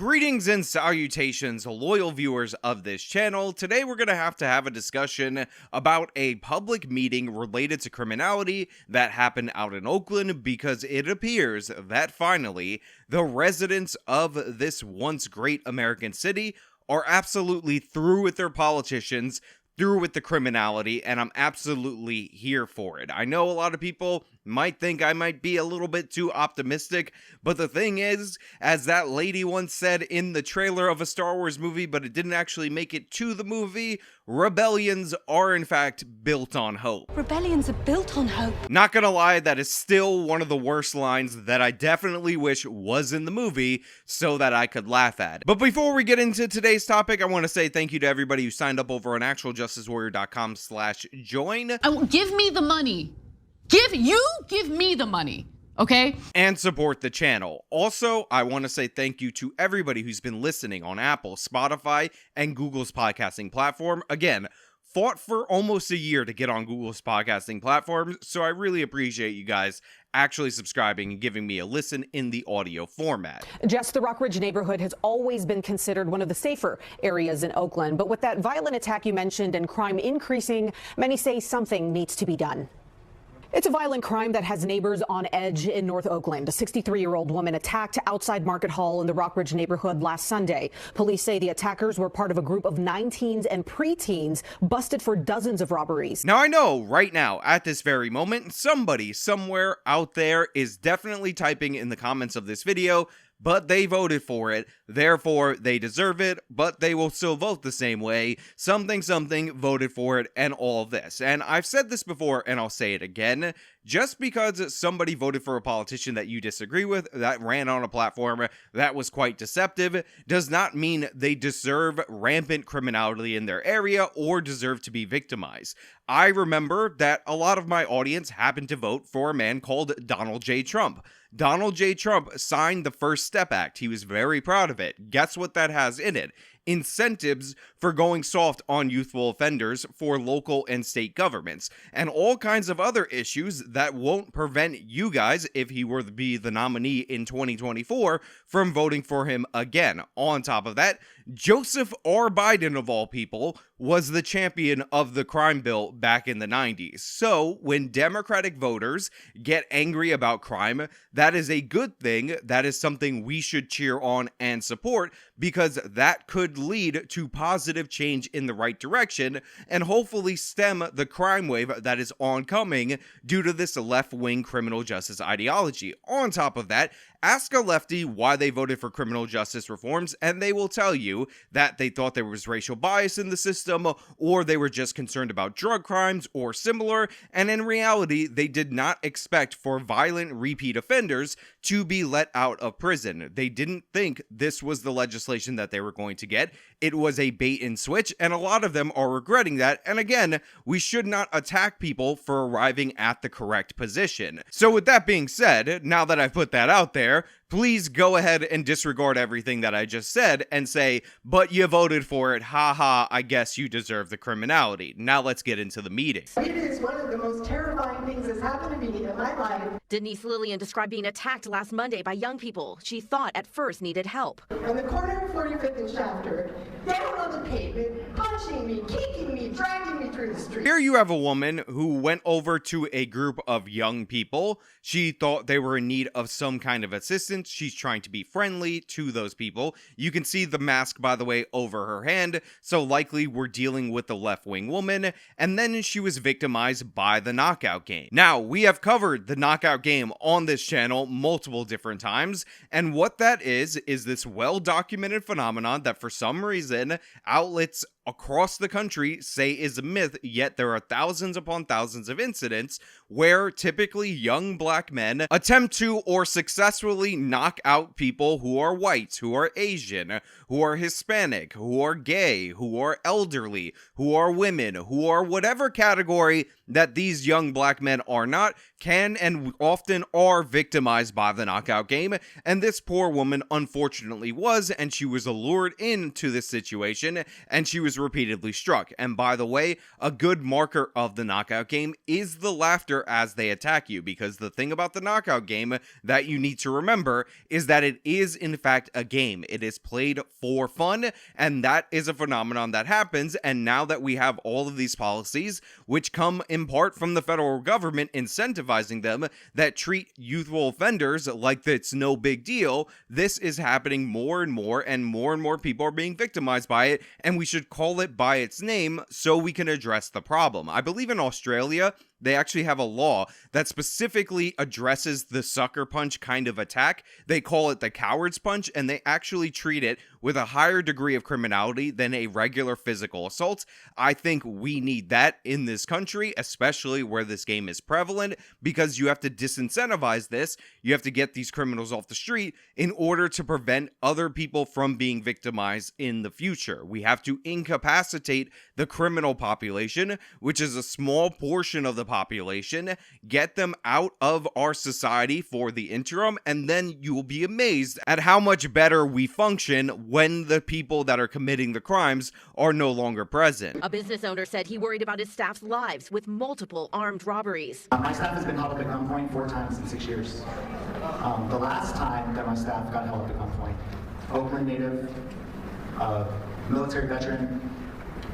Greetings and salutations, loyal viewers of this channel. Today we're going to have a discussion about a public meeting related to criminality that happened out in Oakland, because it appears that finally the residents of this once great American city are absolutely through with their politicians, through with the criminality, and I'm absolutely here for it. I know a lot of people might think I might be a little bit too optimistic, but the thing is, as that lady once said in the trailer of a Star Wars movie, but it didn't actually make it to the movie, rebellions are in fact built on hope. Rebellions are built on hope. Not gonna lie, that is still one of the worst lines that I definitely wish was in the movie so that I could laugh at. But before we get into today's topic, I want to say thank you to everybody who signed up over on actualjusticewarrior.com/join. Give me the money. Give me the money, okay? And support the channel. Also, I want to say thank you to everybody who's been listening on Apple, Spotify, and Google's podcasting platform. Again, fought for almost a year to get on Google's podcasting platform, so I really appreciate you guys actually subscribing and giving me a listen in the audio format. Jess, the Rockridge neighborhood has always been considered one of the safer areas in Oakland, but with that violent attack you mentioned and crime increasing, many say something needs to be done. It's a violent crime that has neighbors on edge in North Oakland. A 63-year-old woman attacked outside Market Hall in the Rockridge neighborhood last Sunday. Police say the attackers were part of a group of 9 teens and preteens busted for dozens of robberies. Now, I know right now, at this very moment, somebody somewhere out there is definitely typing in the comments of this video, but they voted for it, therefore they deserve it, but they will still vote the same way. Something voted for it, and all this. And I've said this before, and I'll say it again. Just because somebody voted for a politician that you disagree with, that ran on a platform that was quite deceptive, does not mean they deserve rampant criminality in their area or deserve to be victimized. I remember that a lot of my audience happened to vote for a man called Donald J. Trump. Donald J. Trump signed the First Step Act. He was very proud of it. Guess what that has in it? Incentives for going soft on youthful offenders for local and state governments, and all kinds of other issues that won't prevent you guys, if he were to be the nominee in 2024, from voting for him again. On top of that, Joseph R. Biden, of all people, was the champion of the crime bill back in the 90s. So when Democratic voters get angry about crime, that is a good thing. That is something we should cheer on and support, because that could lead to positive change in the right direction and hopefully stem the crime wave that is oncoming due to this left-wing criminal justice ideology. On top of that, ask a lefty why they voted for criminal justice reforms, and they will tell you that they thought there was racial bias in the system, or they were just concerned about drug crimes or similar, and in reality, they did not expect for violent repeat offenders to be let out of prison. They didn't think this was the legislation that they were going to get. It was a bait and switch, and a lot of them are regretting that, and again, we should not attack people for arriving at the correct position. So with that being said, now that I've put that out there, please go ahead and disregard everything that I just said and say, but you voted for it, haha, I guess you deserve the criminality. Now let's get into the meeting. It is one of the most terrifying things that's happened to me in my life. Denise Lillian described being attacked last Monday by young people she thought at first needed help. On the corner of 45th and Shafter, down on the pavement, punching me, kicking me, dragging me through the street. Here you have a woman who went over to a group of young people. She thought they were in need of some kind of assistance. She's trying to be friendly to those people. You can see the mask, by the way, over her hand, so likely we're dealing with the left-wing woman, and then she was victimized by the knockout game. Now, we have covered the knockout game on this channel multiple different times, and what that is this well-documented phenomenon that for some reason outlets across the country say is a myth, yet there are thousands upon thousands of incidents where typically young black men attempt to or successfully knock out people who are white, who are Asian, who are Hispanic, who are gay, who are elderly, who are women, who are whatever category that these young black men are not, can and often are victimized by the knockout game, and this poor woman unfortunately was, and she was allured into this situation, and she was was repeatedly struck. And by the way, a good marker of the knockout game is the laughter as they attack you, because the thing about the knockout game that you need to remember is that it is in fact a game. It is played for fun, and that is a phenomenon that happens. And now that we have all of these policies, which come in part from the federal government incentivizing them, that treat youthful offenders like it's no big deal, this is happening more and more, and more people are being victimized by it, and we should call it by its name so we can address the problem. I believe in Australia, they actually have a law that specifically addresses the sucker punch kind of attack. They call it the coward's punch, and they actually treat it with a higher degree of criminality than a regular physical assault. I think we need that in this country, especially where this game is prevalent, because you have to disincentivize this. You have to get these criminals off the street in order to prevent other people from being victimized in the future. We have to incapacitate the criminal population, which is a small portion of the population, get them out of our society for the interim, and then you will be amazed at how much better we function when the people that are committing the crimes are no longer present. A business owner said he worried about his staff's lives with multiple armed robberies. My staff has been held up at gunpoint 4 times in 6 years. The last time that my staff got held up at gunpoint, Oakland native, military veteran,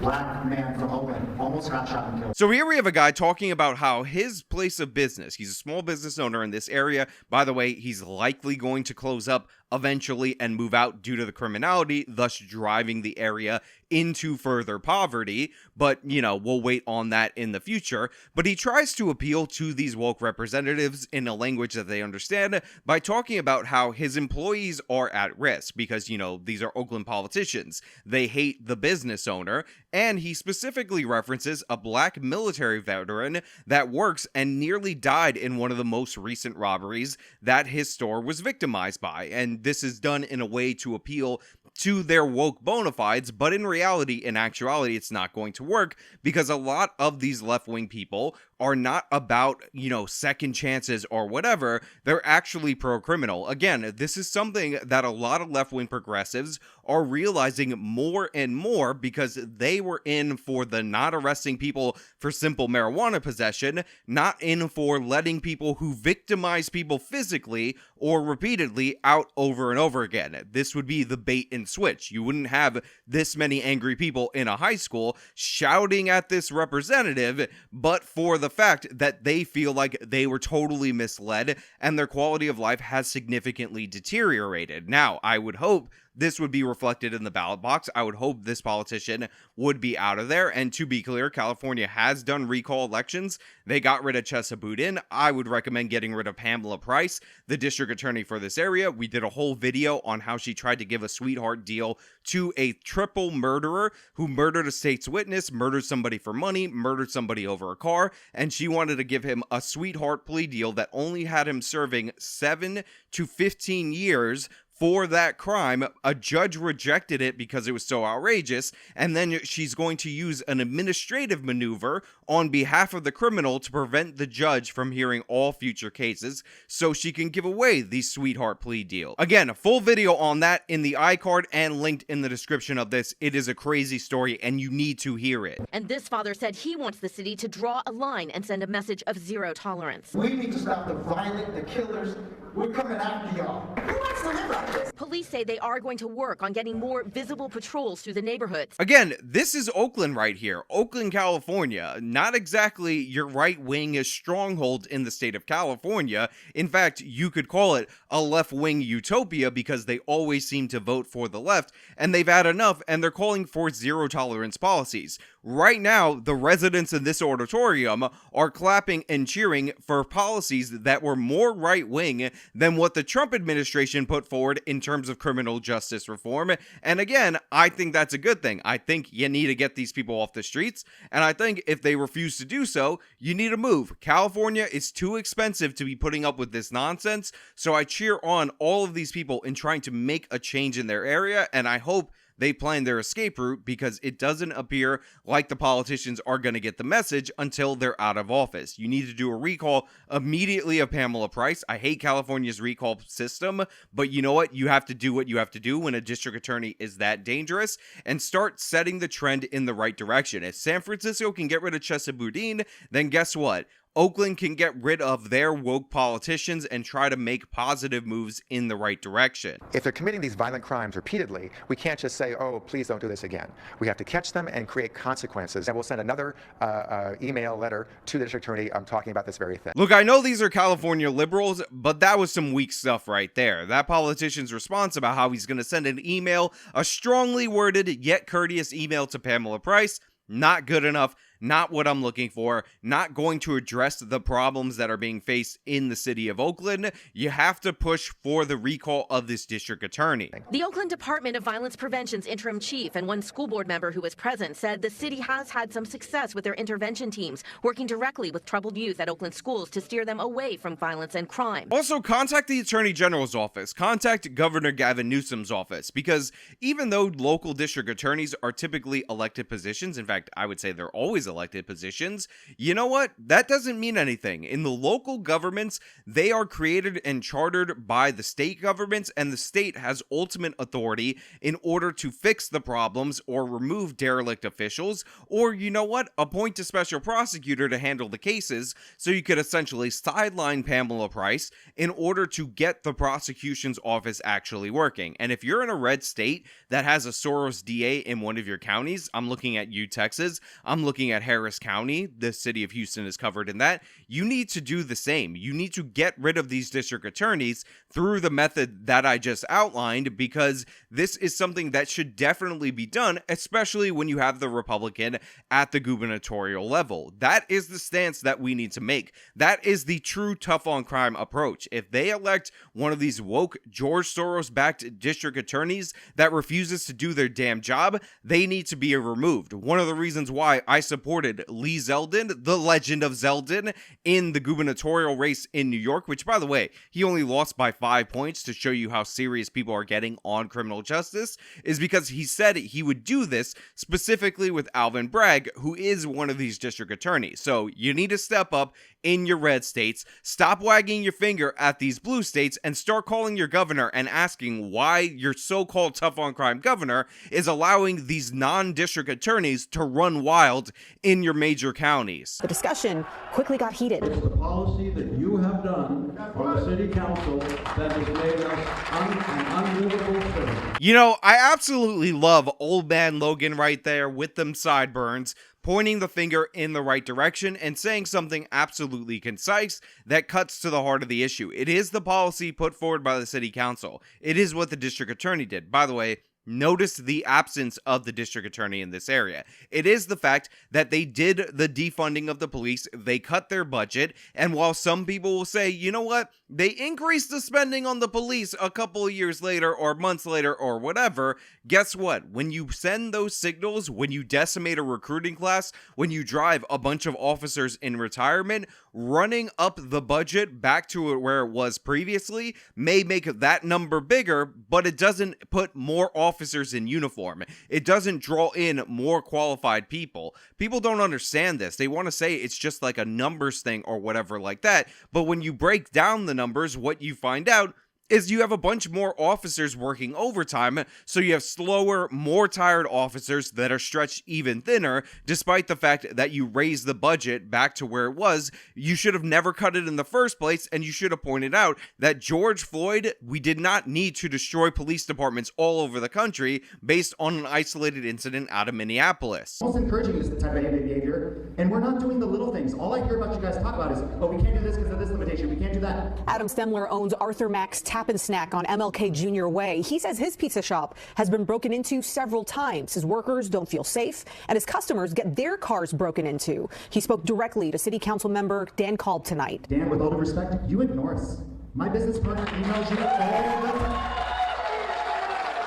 black man from Oakland, almost got shot and killed. So here we have a guy talking about how his place of business, he's a small business owner in this area. By the way, he's likely going to close up eventually and move out due to the criminality, thus driving the area into further poverty. But, you know, we'll wait on that in the future. But he tries to appeal to these woke representatives in a language that they understand by talking about how his employees are at risk because, you know, these are Oakland politicians. They hate the business owner. And he specifically references a black military veteran that works and nearly died in one of the most recent robberies that his store was victimized by. And this is done in a way to appeal to their woke bona fides, but in reality, in actuality, it's not going to work because a lot of these left-wing people are not about, you know, second chances or whatever. They're actually pro-criminal. Again, this is something that a lot of left-wing progressives are realizing more and more because they were in for the not arresting people for simple marijuana possession, not in for letting people who victimize people physically or repeatedly out over and over again. This would be the bait and switch. You wouldn't have this many angry people in a high school shouting at this representative, but for the fact that they feel like they were totally misled and their quality of life has significantly deteriorated. Now, I would hope this would be reflected in the ballot box. I would hope this politician would be out of there. And to be clear, California has done recall elections. They got rid of Chesa Boudin. I would recommend getting rid of Pamela Price, the district attorney for this area. We did a whole video on how she tried to give a sweetheart deal to a triple murderer who murdered a state's witness, murdered somebody for money, murdered somebody over a car, and she wanted to give him a sweetheart plea deal that only had him serving 7 to 15 years for that crime. A judge rejected it because it was so outrageous, and then she's going to use an administrative maneuver on behalf of the criminal to prevent the judge from hearing all future cases so she can give away the sweetheart plea deal. Again, a full video on that in the iCard and linked in the description of this. It is a crazy story and you need to hear it. And this father said he wants the city to draw a line and send a message of zero tolerance. We need to stop the violent, the killers. We're coming after y'all. Who wants to live like this? Police say they are going to work on getting more visible patrols through the neighborhoods. Again, this is Oakland right here. Oakland, California. Not exactly your right-wing stronghold in the state of California. In fact, you could call it a left-wing utopia because they always seem to vote for the left, and they've had enough, and they're calling for zero-tolerance policies. Right now, the residents in this auditorium are clapping and cheering for policies that were more right-wing than what the Trump administration put forward in terms of criminal justice reform. And again, I think that's a good thing. I think you need to get these people off the streets, and I think if they refuse to do so, you need to move. California is too expensive to be putting up with this nonsense, so I cheer on all of these people in trying to make a change in their area, and I hope they plan their escape route because it doesn't appear like the politicians are going to get the message until they're out of office. You need to do a recall immediately of Pamela Price. I hate California's recall system, but you know what? You have to do what you have to do when a district attorney is that dangerous and start setting the trend in the right direction. If San Francisco can get rid of Chesa Boudin, then guess what? Oakland can get rid of their woke politicians and try to make positive moves in the right direction. If they're committing these violent crimes repeatedly, we can't just say, oh, please don't do this again. We have to catch them and create consequences. And we'll send another email letter to the district attorney talking about this very thing. Look, I know these are California liberals, but that was some weak stuff right there. That politician's response about how he's going to send an email, a strongly worded yet courteous email to Pamela Price, not good enough. Not what I'm looking for, not going to address the problems that are being faced in the city of Oakland. You have to push for the recall of this district attorney. The Oakland Department of Violence Prevention's interim chief and one school board member who was present said the city has had some success with their intervention teams, working directly with troubled youth at Oakland schools to steer them away from violence and crime. Also, contact the Attorney General's office, contact Governor Gavin Newsom's office, because even though local district attorneys are typically elected positions, in fact, I would say they're always elected positions, you know what? That doesn't mean anything. In the local governments, they are created and chartered by the state governments, and the state has ultimate authority in order to fix the problems or remove derelict officials, or you know what? Appoint a special prosecutor to handle the cases, so you could essentially sideline Pamela Price in order to get the prosecution's office actually working. And if you're in a red state that has a Soros DA in one of your counties, I'm looking at you, Texas, I'm looking at Harris County, the city of Houston is covered in that, you need to do the same. You need to get rid of these district attorneys through the method that I just outlined, because this is something that should definitely be done, especially when you have the Republican at the gubernatorial level. That is the stance that we need to make. That is the true tough on crime approach. If they elect one of these woke George Soros-backed district attorneys that refuses to do their damn job, they need to be removed. One of the reasons why I supported Lee Zeldin, the legend of Zeldin, in the gubernatorial race in New York, which, by the way, he only lost by 5 points to show you how serious people are getting on criminal justice, is because he said he would do this specifically with Alvin Bragg, who is one of these district attorneys. So you need to step up in your red states, stop wagging your finger at these blue states, and start calling your governor and asking why your so-called tough on crime governor is allowing these non-district attorneys to run wild in your major counties. The discussion quickly got heated. It's the policy that you have done on the city council that has made us an unlivable city. You know, I absolutely love old man Logan right there with them sideburns, pointing the finger in the right direction and saying something absolutely concise that cuts to the heart of the issue. It is the policy put forward by the city council. It is what the district attorney did. By the way, notice the absence of the district attorney in this area. It is the fact that they did the defunding of the police, they cut their budget, and while some people will say, you know what, they increased the spending on the police a couple of years later or months later or whatever, guess what? When you send those signals, when you decimate a recruiting class, when you drive a bunch of officers in retirement, running up the budget back to where it was previously may make that number bigger, but it doesn't put more officers in uniform. It doesn't draw in more qualified people. People don't understand this. They want to say it's just like a numbers thing or whatever like that, but when you break down the numbers, what you find out is you have a bunch more officers working overtime, so you have slower, more tired officers that are stretched even thinner, despite the fact that you raised the budget back to where it was. You should have never cut it in the first place, and you should have pointed out that George Floyd, we did not need to destroy police departments all over the country based on an isolated incident out of Minneapolis. Most encouraging is the type of behavior, and we're not doing the little things. All I hear about you guys talk about is, oh, we can't do this because of this limitation, we can't do that. Adam Stemler owns Arthur Mack's Tap and Snack on MLK Jr. Way. He says his pizza shop has been broken into several times. His workers don't feel safe, and his customers get their cars broken into. He spoke directly to City Council member Dan Kalb tonight. Dan, with all due respect, you ignore us. My business partner emails you all the time.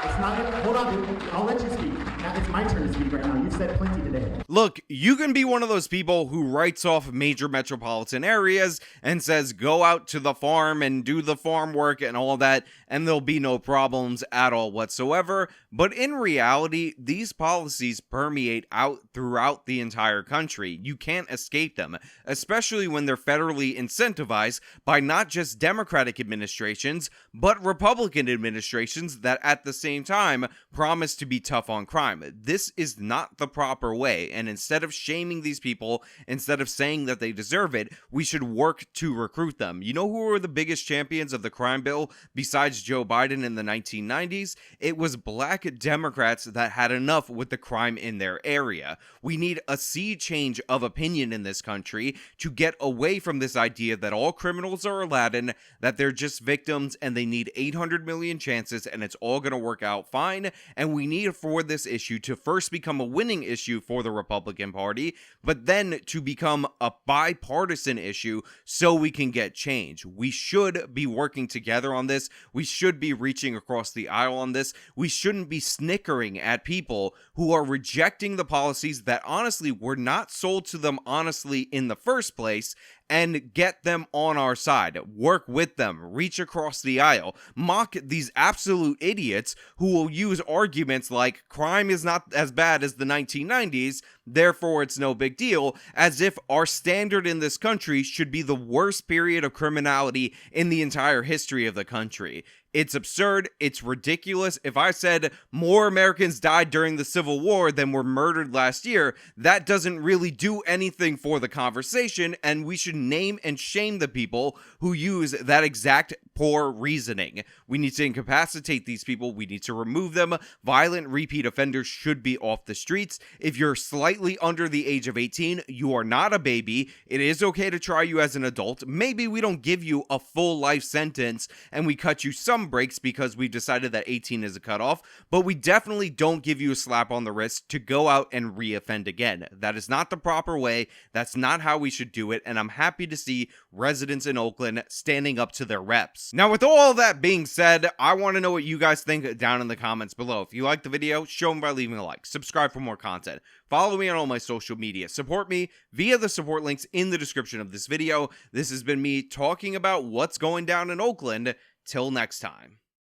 It's not your, hold on, dude. I'll let you speak. Now it's my turn to speak right now. You've said plenty today. Look, you can be one of those people who writes off major metropolitan areas and says go out to the farm and do the farm work and all that, and there'll be no problems at all whatsoever. But in reality, these policies permeate out throughout the entire country. You can't escape them, especially when they're federally incentivized by not just Democratic administrations, but Republican administrations that at the same time promise to be tough on crime. This is not the proper way, and instead of shaming these people, instead of saying that they deserve it, we should work to recruit them. You know who were the biggest champions of the crime bill besides Joe Biden in the 1990s? It was black Democrats that had enough with the crime in their area. We need a sea change of opinion in this country to get away from this idea that all criminals are Aladdin, that they're just victims and they need 800 million chances and it's all going to work out fine. And we need for this issue to first become a winning issue for the Republican Party, but then to become a bipartisan issue so we can get change. We should be working together on this. We should be reaching across the aisle on this. We shouldn't be snickering at people who are rejecting the policies that honestly were not sold to them honestly in the first place, and get them on our side. Work with them. Reach across the aisle. Mock these absolute idiots who will use arguments like crime is not as bad as the 1990s, therefore it's no big deal, as if our standard in this country should be the worst period of criminality in the entire history of the country. It's absurd. It's ridiculous. If I said more Americans died during the Civil War than were murdered last year, that doesn't really do anything for the conversation, and we should name and shame the people who use that exact poor reasoning. We need to incapacitate these people. We need to remove them. Violent repeat offenders should be off the streets. If you're slightly under the age of 18, you are not a baby. It is okay to try you as an adult. Maybe we don't give you a full life sentence and we cut you some breaks because we've decided that 18 is a cutoff, but we definitely don't give you a slap on the wrist to go out and reoffend again. That is not the proper way. That's not how we should do it, and I'm happy to see residents in Oakland standing up to their reps. Now, with all that being said, I want to know what you guys think down in the comments below. If you liked the video, show them by leaving a like. Subscribe for more content. Follow me on all my social media. Support me via the support links in the description of this video. This has been me talking about what's going down in Oakland. Till next time.